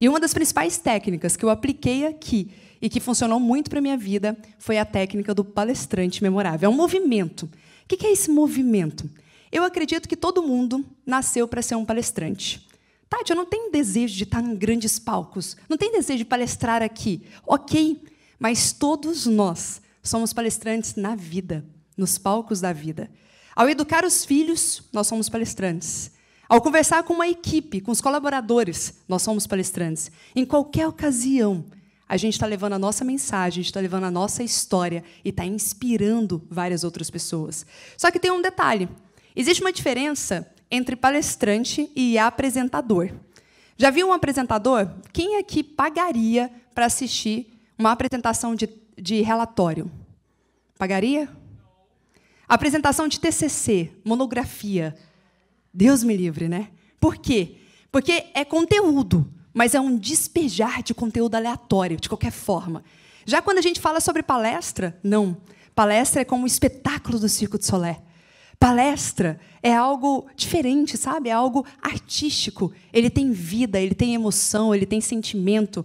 E uma das principais técnicas que eu apliquei aqui e que funcionou muito para a minha vida foi a técnica do palestrante memorável. É um movimento. O que é esse movimento? Eu acredito que todo mundo nasceu para ser um palestrante. Tati, eu não tenho desejo de estar em grandes palcos, não tenho desejo de palestrar aqui. Ok, mas todos nós somos palestrantes na vida, nos palcos da vida. Ao educar os filhos, nós somos palestrantes. Ao conversar com uma equipe, com os colaboradores, nós somos palestrantes. Em qualquer ocasião, a gente está levando a nossa mensagem, a gente está levando a nossa história e está inspirando várias outras pessoas. Só que tem um detalhe. Existe uma diferença entre palestrante e apresentador. Já viu um apresentador? Quem aqui pagaria para assistir uma apresentação de relatório? Pagaria? Apresentação de TCC, monografia. Deus me livre, né? Por quê? Porque é conteúdo, mas é um despejar de conteúdo aleatório, de qualquer forma. Já quando a gente fala sobre palestra, não. Palestra é como o espetáculo do Circo de Solé. Palestra é algo diferente, sabe? É algo artístico. Ele tem vida, ele tem emoção, ele tem sentimento.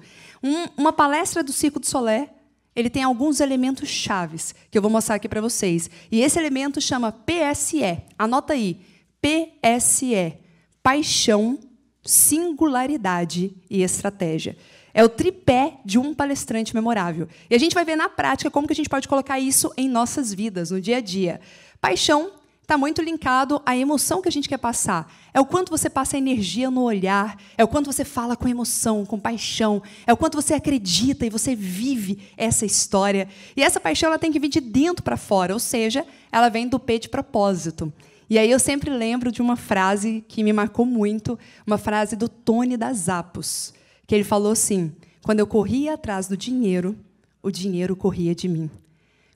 Uma palestra do Circo de Solé, ele tem alguns elementos chaves que eu vou mostrar aqui para vocês. E esse elemento chama PSE. Anota aí. PSE. Paixão, singularidade e estratégia. É o tripé de um palestrante memorável. E a gente vai ver na prática como que a gente pode colocar isso em nossas vidas, no dia a dia. Paixão está muito linkado à emoção que a gente quer passar. É o quanto você passa energia no olhar, é o quanto você fala com emoção, com paixão, é o quanto você acredita e você vive essa história. E essa paixão ela tem que vir de dentro para fora, ou seja, ela vem do P de propósito. E aí eu sempre lembro de uma frase que me marcou muito, uma frase do Tony da Zappos, que ele falou assim: quando eu corria atrás do dinheiro, o dinheiro corria de mim.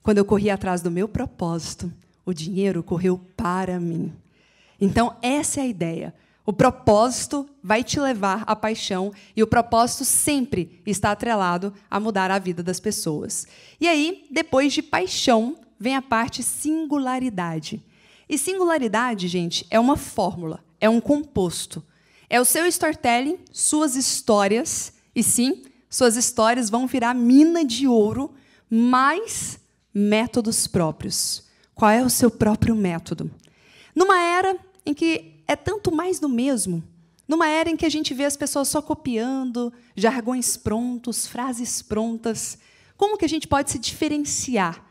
Quando eu corria atrás do meu propósito, o dinheiro correu para mim. Então, essa é a ideia. O propósito vai te levar à paixão e o propósito sempre está atrelado a mudar a vida das pessoas. E aí, depois de paixão, vem a parte singularidade. E singularidade, gente, é uma fórmula, é um composto. É o seu storytelling, suas histórias, e sim, suas histórias vão virar mina de ouro, mais métodos próprios. Qual é o seu próprio método? Numa era em que é tanto mais do mesmo, numa era em que a gente vê as pessoas só copiando, jargões prontos, frases prontas, como que a gente pode se diferenciar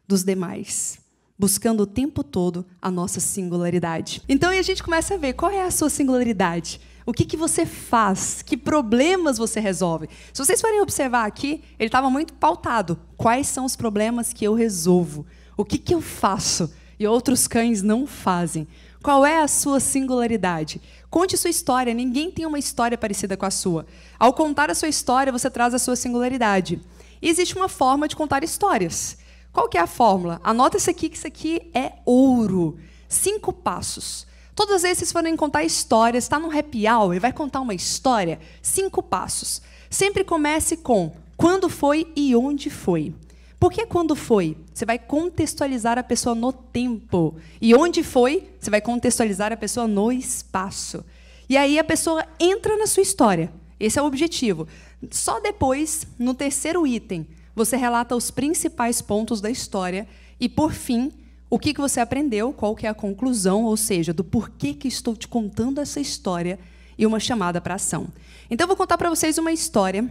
dos demais? Buscando o tempo todo a nossa singularidade. Então, aí a gente começa a ver qual é a sua singularidade. O que você faz? Que problemas você resolve? Se vocês forem observar aqui, ele estava muito pautado. Quais são os problemas que eu resolvo? O que eu faço e outros cães não fazem? Qual é a sua singularidade? Conte sua história. Ninguém tem uma história parecida com a sua. Ao contar a sua história, você traz a sua singularidade. E existe uma forma de contar histórias. Qual que é a fórmula? Anota isso aqui, que isso aqui é ouro. 5 passos. Todas as vezes que vocês forem contar histórias, está no happy hour e vai contar uma história, 5 passos. Sempre comece com quando foi e onde foi. Por que quando foi? Você vai contextualizar a pessoa no tempo. E onde foi? Você vai contextualizar a pessoa no espaço. E aí a pessoa entra na sua história. Esse é o objetivo. Só depois, no terceiro item, você relata os principais pontos da história e, por fim, o que você aprendeu, qual que é a conclusão, ou seja, do porquê que estou te contando essa história e uma chamada para ação. Então, eu vou contar para vocês uma história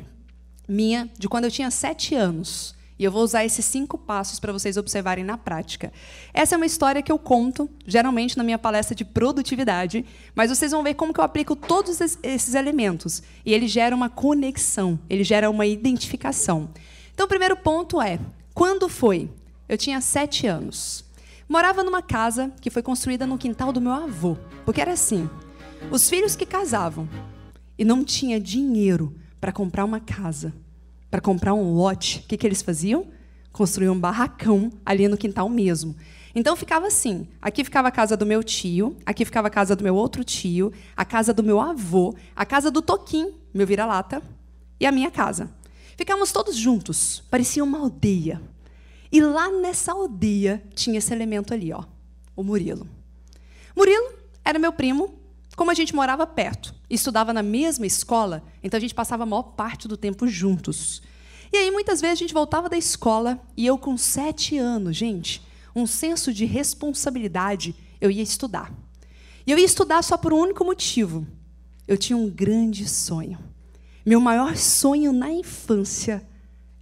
minha de quando eu tinha 7 anos. E eu vou usar esses 5 passos para vocês observarem na prática. Essa é uma história que eu conto, geralmente, na minha palestra de produtividade, mas vocês vão ver como que eu aplico todos esses elementos. E ele gera uma conexão, ele gera uma identificação. Então, o primeiro ponto é, quando foi? Eu tinha 7 anos. Morava numa casa que foi construída no quintal do meu avô. Porque era assim, os filhos que casavam e não tinha dinheiro para comprar uma casa, para comprar um lote, o que eles faziam? Construíam um barracão ali no quintal mesmo. Então, ficava assim, aqui ficava a casa do meu tio, aqui ficava a casa do meu outro tio, a casa do meu avô, a casa do Toquinho, meu vira-lata, e a minha casa. Ficávamos todos juntos, parecia uma aldeia. E lá nessa aldeia tinha esse elemento ali, ó, o Murilo. Murilo era meu primo, Como a gente morava perto e estudava na mesma escola, então a gente passava a maior parte do tempo juntos. E aí, muitas vezes, a gente voltava da escola e eu, com 7 anos, gente, um senso de responsabilidade, eu ia estudar. E eu ia estudar só por um único motivo. Eu tinha um grande sonho. Meu maior sonho na infância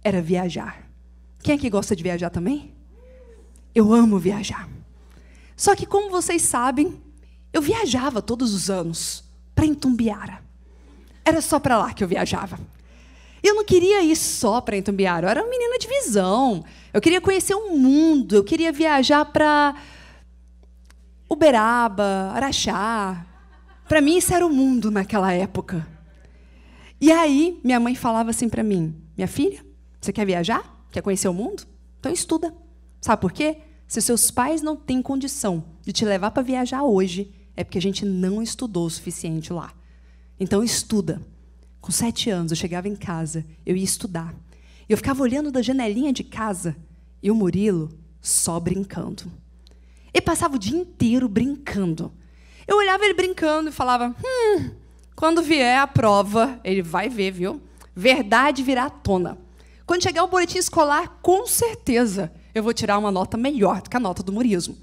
era viajar. Quem aqui gosta de viajar também? Eu amo viajar. Só que, como vocês sabem, eu viajava todos os anos para Itumbiara. Era só para lá que eu viajava. Eu não queria ir só para Itumbiara, eu era uma menina de visão. Eu queria conhecer o mundo, eu queria viajar para Uberaba, Araxá. Para mim, isso era o mundo naquela época. E aí, minha mãe falava assim para mim, minha filha, você quer viajar? Quer conhecer o mundo? Então estuda. Sabe por quê? Se seus pais não têm condição de te levar para viajar hoje, é porque a gente não estudou o suficiente lá. Então estuda. Com 7 anos, eu chegava em casa, eu ia estudar. Eu ficava olhando da janelinha de casa e o Murilo só brincando. Ele passava o dia inteiro brincando. Eu olhava ele brincando e falava, quando vier a prova, ele vai ver, viu? Verdade virá à tona. Quando chegar o boletim escolar, com certeza, eu vou tirar uma nota melhor do que a nota do Murismo.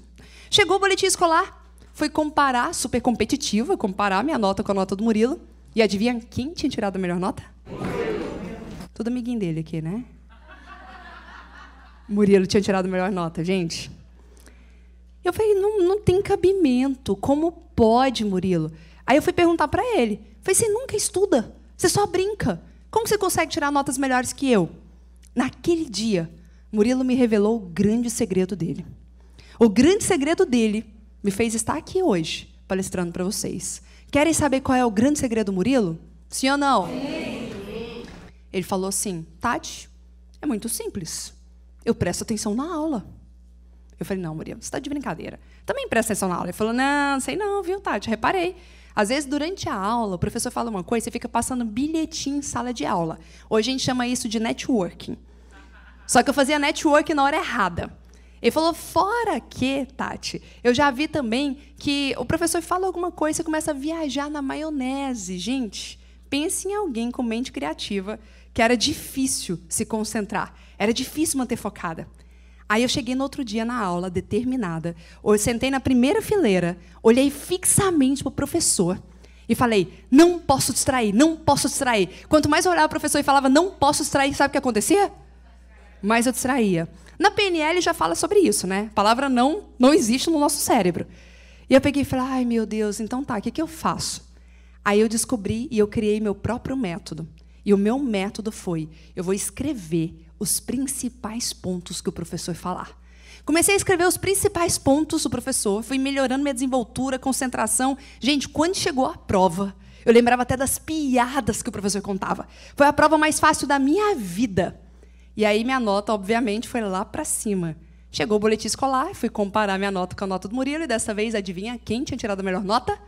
Chegou o boletim escolar, fui comparar, super competitiva, comparar minha nota com a nota do Murilo. E adivinha quem tinha tirado a melhor nota? Tudo amiguinho dele aqui, né? Murilo tinha tirado a melhor nota, gente. Eu falei, não tem cabimento. Como pode, Murilo? Aí eu fui perguntar para ele. Falei, você nunca estuda, você só brinca. Como você consegue tirar notas melhores que eu? Naquele dia, Murilo me revelou o grande segredo dele. O grande segredo dele me fez estar aqui hoje, palestrando para vocês. Querem saber qual é o grande segredo do Murilo? Sim ou não? Sim. Ele falou assim, Tati, é muito simples. Eu presto atenção na aula. Eu falei, não, Murilo, você está de brincadeira. Também presta atenção na aula. Ele falou, não sei não, viu, Tati? Reparei. Às vezes, durante a aula, o professor fala uma coisa, você fica passando bilhetinho em sala de aula. Hoje a gente chama isso de networking. Só que eu fazia networking na hora errada. Ele falou, fora que, Tati, eu já vi também que o professor fala alguma coisa e você começa a viajar na maionese. Gente, pense em alguém com mente criativa que era difícil se concentrar, era difícil manter focada. Aí eu cheguei no outro dia na aula, determinada, eu sentei na primeira fileira, olhei fixamente para o professor e falei, não posso distrair, não posso distrair. Quanto mais eu olhava o professor e falava, não posso distrair, sabe o que acontecia? Mais eu distraía. Na PNL já fala sobre isso, né? A palavra não existe no nosso cérebro. E eu peguei e falei, ai, meu Deus, então tá, o que eu faço? Aí eu descobri e eu criei meu próprio método. E o meu método foi, eu vou escrever os principais pontos que o professor falar. Comecei a escrever os principais pontos do professor, fui melhorando minha desenvoltura, concentração. Gente, quando chegou a prova, eu lembrava até das piadas que o professor contava. Foi a prova mais fácil da minha vida. E aí minha nota, obviamente, foi lá para cima. Chegou o boletim escolar, fui comparar minha nota com a nota do Murilo, e dessa vez, adivinha quem tinha tirado a melhor nota?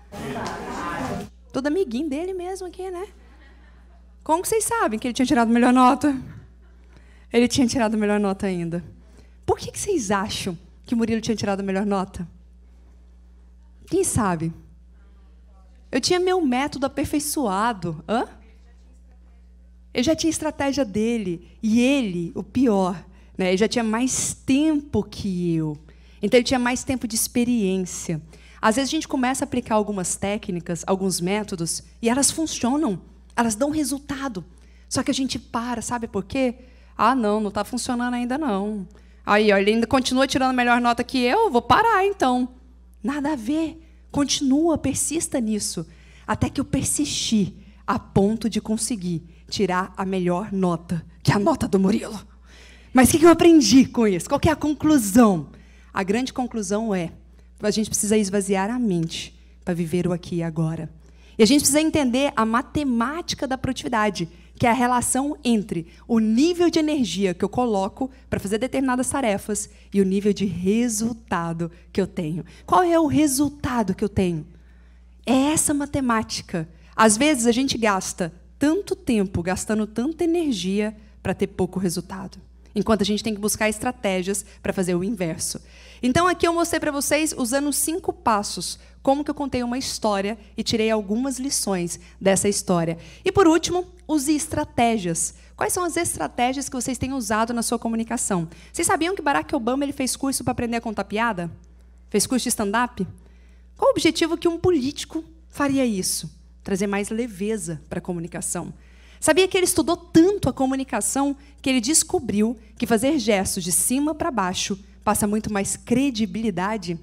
Todo amiguinho dele mesmo aqui, né? Como que vocês sabem que ele tinha tirado a melhor nota? Ele tinha tirado a melhor nota ainda. Por que vocês acham que o Murilo tinha tirado a melhor nota? Quem sabe? Eu tinha meu método aperfeiçoado. Hã? Eu já tinha estratégia dele. E ele, o pior, né, ele já tinha mais tempo que eu. Então, ele tinha mais tempo de experiência. Às vezes, a gente começa a aplicar algumas técnicas, alguns métodos, e elas funcionam. Elas dão resultado. Só que a gente para, sabe por quê? Ah, não está funcionando ainda, não. Aí, ó, ele ainda continua tirando a melhor nota que eu vou parar, então. Nada a ver. Continua, persista nisso. Até que eu persisti a ponto de conseguir tirar a melhor nota, que é a nota do Murilo. Mas o que eu aprendi com isso? Qual que é a conclusão? A grande conclusão é que a gente precisa esvaziar a mente para viver o aqui e agora. E a gente precisa entender a matemática da produtividade, que é a relação entre o nível de energia que eu coloco para fazer determinadas tarefas e o nível de resultado que eu tenho. Qual é o resultado que eu tenho? É essa matemática. Às vezes, a gente gasta tanto tempo, gastando tanta energia para ter pouco resultado. enquanto a gente tem que buscar estratégias para fazer o inverso. Então, aqui eu mostrei para vocês, usando 5 passos, como que eu contei uma história e tirei algumas lições dessa história. E, por último, use estratégias. Quais são as estratégias que vocês têm usado na sua comunicação? Vocês sabiam que Barack Obama ele fez curso para aprender a contar piada? Fez curso de stand-up? Qual o objetivo que um político faria isso? Trazer mais leveza para a comunicação. Sabia que ele estudou tanto a comunicação que ele descobriu que fazer gestos de cima para baixo passa muito mais credibilidade?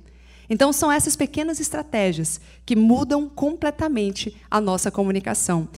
Então, são essas pequenas estratégias que mudam completamente a nossa comunicação.